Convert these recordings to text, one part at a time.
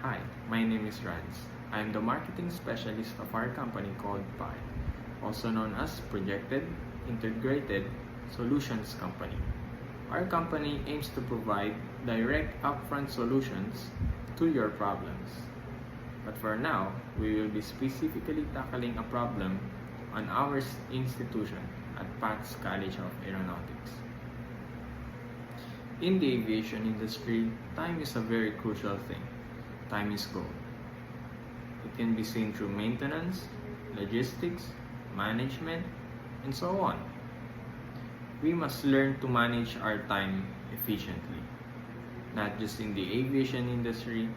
Hi, my name is Rans. I am the marketing specialist of our company called PI, also known as Projected Integrated Solutions Company. Our company aims to provide direct upfront solutions to your problems. But for now, we will be specifically tackling a problem on our institution at PATS College of Aeronautics. In the aviation industry, time is a very crucial thing. Time is gold. It can be seen through maintenance, logistics, management, and so on. We must learn to manage our time efficiently, not just in the aviation industry,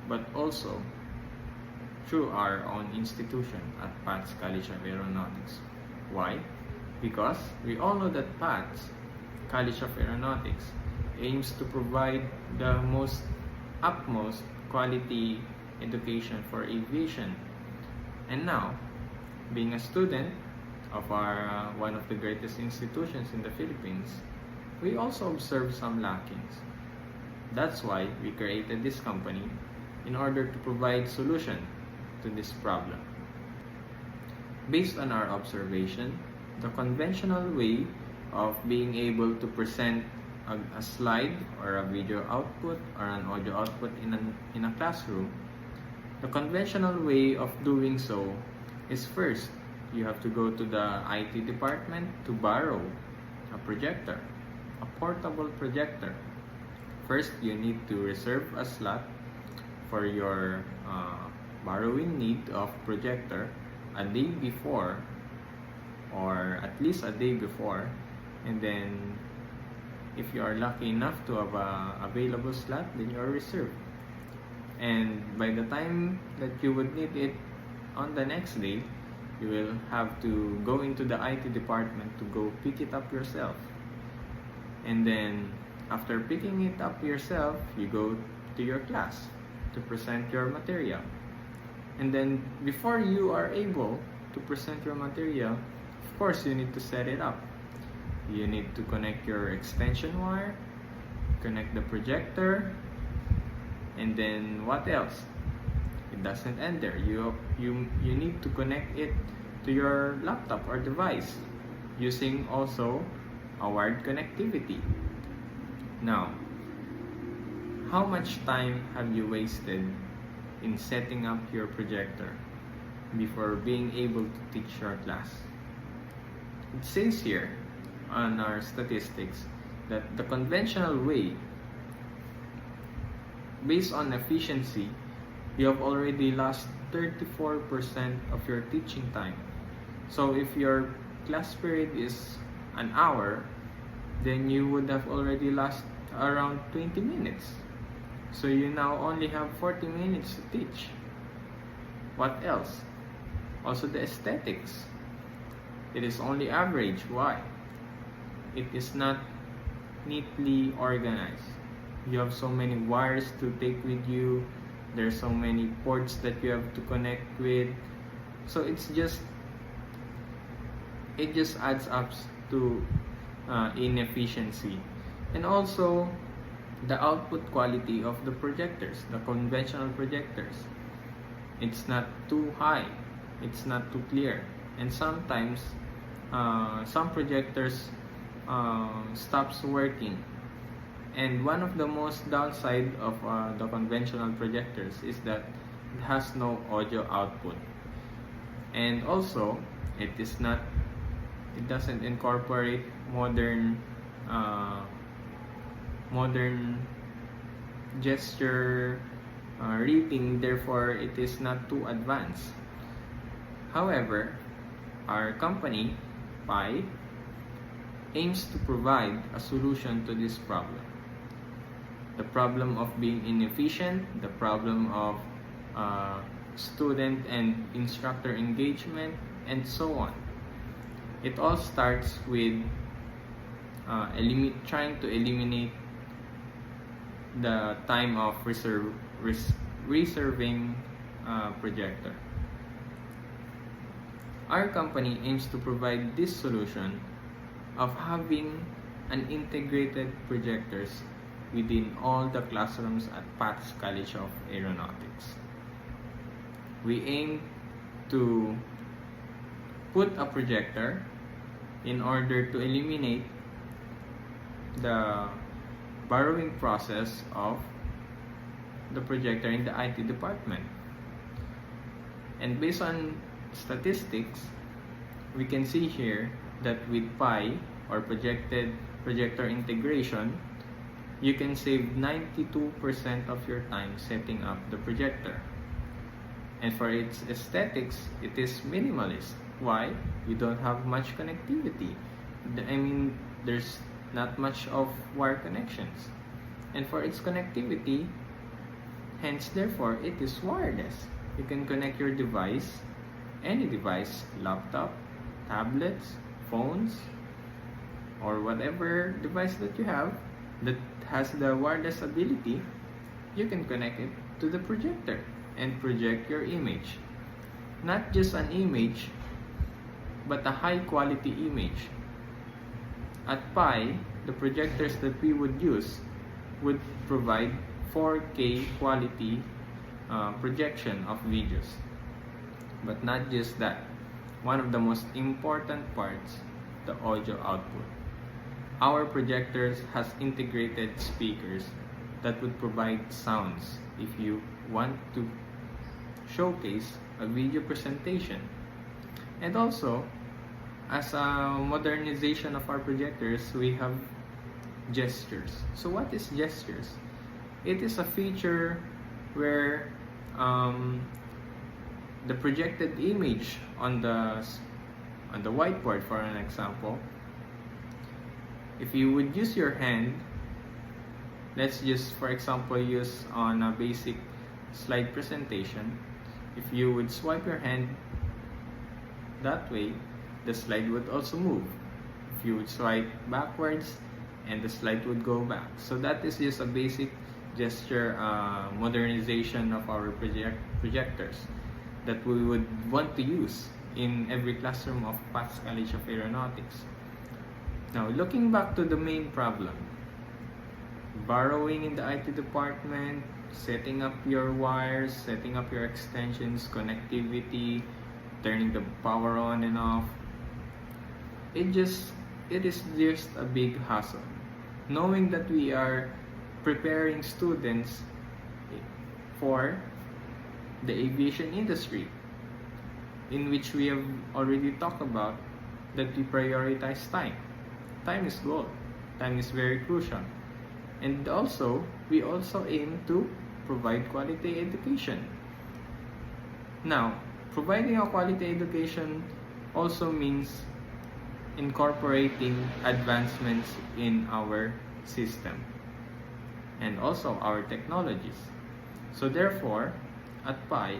but also through our own institution at PATS College of Aeronautics. Why? Because we all know that PATS College of Aeronautics aims to provide the utmost quality education for aviation. And now, being a student of our one of the greatest institutions in the Philippines, we also observe some lackings. That's why we created this company in order to provide solution to this problem. Based on our observation, the conventional way of being able to present a slide or a video output or an audio output in a classroom, the conventional way of doing so is first, you have to go to the IT department to borrow a projector, a portable projector. First, you need to reserve a slot for your borrowing need of projector a day before, or at least a day before, and then if you are lucky enough to have a available slot, then you are reserved. And by the time that you would need it on the next day, you will have to go into the IT department to go pick it up yourself. And then after picking it up yourself, you go to your class to present your material. And then before you are able to present your material, of course you need to set it up. You need to connect your extension wire, connect the projector, and then what else? It doesn't end there. You need to connect it to your laptop or device using also a wired connectivity. Now, how much time have you wasted in setting up your projector before being able to teach your class? It says here on our statistics that the conventional way, based on efficiency, you have already lost 34% of your teaching time. So if your class period is an hour, then you would have already lost around 20 minutes. So you now only have 40 minutes to teach. What else? Also the aesthetics. It is only average. Why? It is not neatly organized. You have so many wires to take with you. There's so many ports that you have to connect with. So it just adds up to inefficiency. And also the output quality of the projectors, the conventional projectors. It's not too high. It's not too clear. And sometimes some projectors stops working. And one of the most downside of the conventional projectors is that it has no audio output. And also, it doesn't incorporate modern gesture reading, therefore it is not too advanced. However, our company, PI, aims to provide a solution to this problem. The problem of being inefficient, the problem of student and instructor engagement, and so on. It all starts with trying to eliminate the time of reserving projector. Our company aims to provide this solution of having an integrated projectors within all the classrooms at PATS College of Aeronautics. We aim to put a projector in order to eliminate the borrowing process of the projector in the IT department. And based on statistics, we can see here that with PI, or projector integration, you can save 92% of your time setting up the projector. And for its aesthetics, it is minimalist. Why? You don't have much connectivity. I mean, there's not much of wire connections. And for its connectivity, hence therefore, it is wireless. You can connect your device, any device, laptop, tablets, phones, or whatever device that you have that has the wireless ability. You can connect it to the projector and project your image. Not just an image, but a high quality image. At PI, the projectors that we would use would provide 4K quality projection of videos. But not just that. One of the most important parts, the audio output. Our projectors has integrated speakers that would provide sounds if you want to showcase a video presentation. And also, as a modernization of our projectors, we have gestures. So what is gestures? It is a feature where the projected image on the whiteboard, for an example, if you would use your hand, let's just for example use on a basic slide presentation, if you would swipe your hand that way, the slide would also move. If you would swipe backwards, and the slide would go back. So that is just a basic gesture modernization of our projectors that we would want to use in every classroom of PATS College of Aeronautics. Now, looking back to the main problem, borrowing in the IT department, setting up your wires, setting up your extensions, connectivity, turning the power on and off, it is just a big hassle. Knowing that we are preparing students for the aviation industry, in which we have already talked about that we prioritize time. Time is gold. Time is very crucial. And also, we also aim to provide quality education. Now, providing a quality education also means incorporating advancements in our system and also our technologies. So therefore, at PI,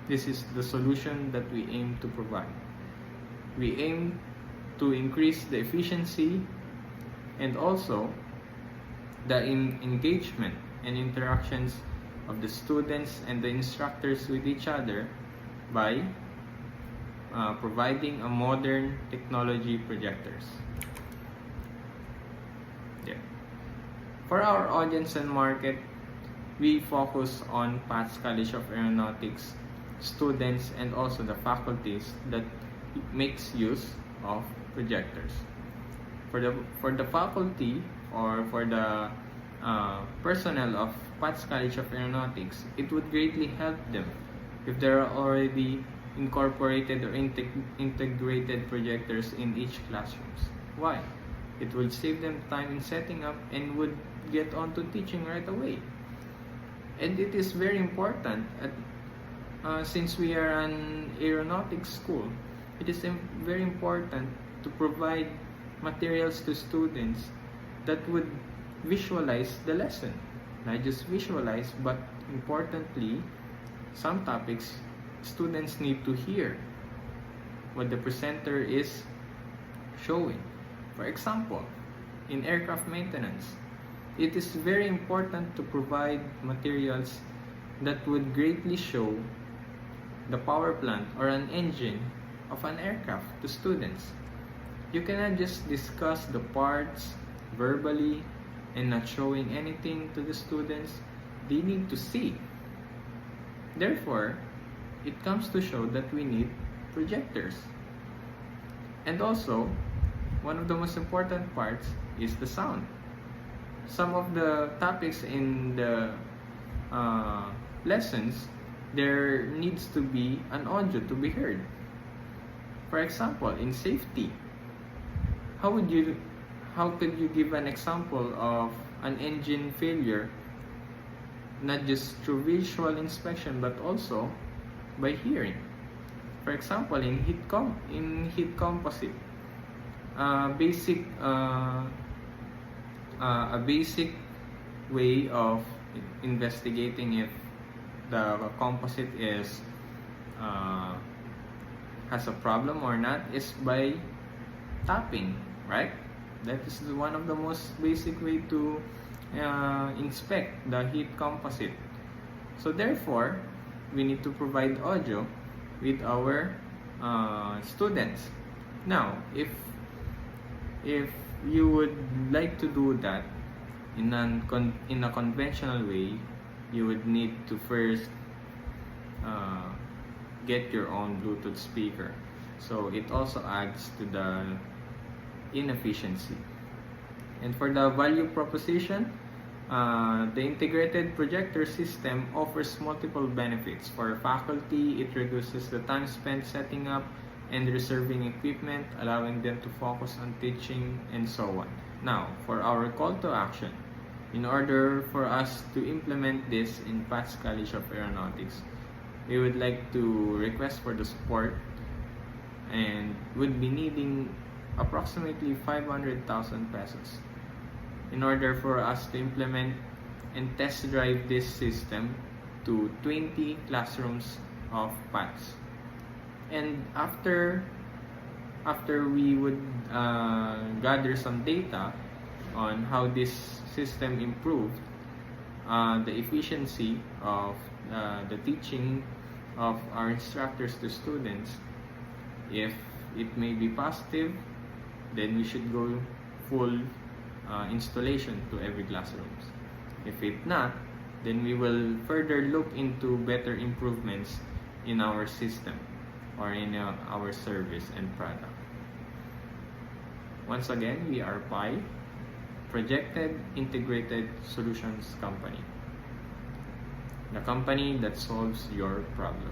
this is the solution that we aim to provide. We aim to increase the efficiency and also the engagement and interactions of the students and the instructors with each other by providing a modern technology projectors. Yeah. For our audience and market, we focus on PATS College of Aeronautics students and also the faculties that makes use of projectors. For the faculty or for the personnel of PATS College of Aeronautics, it would greatly help them if there are already incorporated or integrated projectors in each classrooms. Why? It will save them time in setting up and would get on to teaching right away. And it is very important since we are an aeronautics school, it is very important to provide materials to students that would visualize the lesson. Not just visualize, but importantly, some topics students need to hear what the presenter is showing. For example, in aircraft maintenance, it is very important to provide materials that would greatly show the power plant or an engine of an aircraft to students. You cannot just discuss the parts verbally, and not showing anything to the students, they need to see. Therefore, it comes to show that we need projectors. And also, one of the most important parts is the sound. Some of the topics in the lessons, there needs to be an audio to be heard. For example, in safety, how could you give an example of an engine failure, not just through visual inspection but also by hearing? For example, in heat composite, a basic way of investigating if the composite is has a problem or not is by tapping, right? That is one of the most basic way to inspect the heat composite. So therefore, we need to provide audio with our students. Now, if you would like to do that in a conventional way, you would need to first get your own Bluetooth speaker. So it also adds to the inefficiency. And for the value proposition, the integrated projector system offers multiple benefits. For faculty, it reduces the time spent setting up and reserving equipment, allowing them to focus on teaching and so on. Now, for our call to action, in order for us to implement this in PATS College of Aeronautics, we would like to request for the support and would be needing approximately 500,000 pesos in order for us to implement and test drive this system to 20 classrooms of PATS. And after we would gather some data on how this system improved the efficiency of the teaching of our instructors to students, if it may be positive, then we should go full installation to every classroom. If it not, then we will further look into better improvements in our system or in our service and product. Once again, we are PI, Projected Integrated Solutions Company, the company that solves your problem.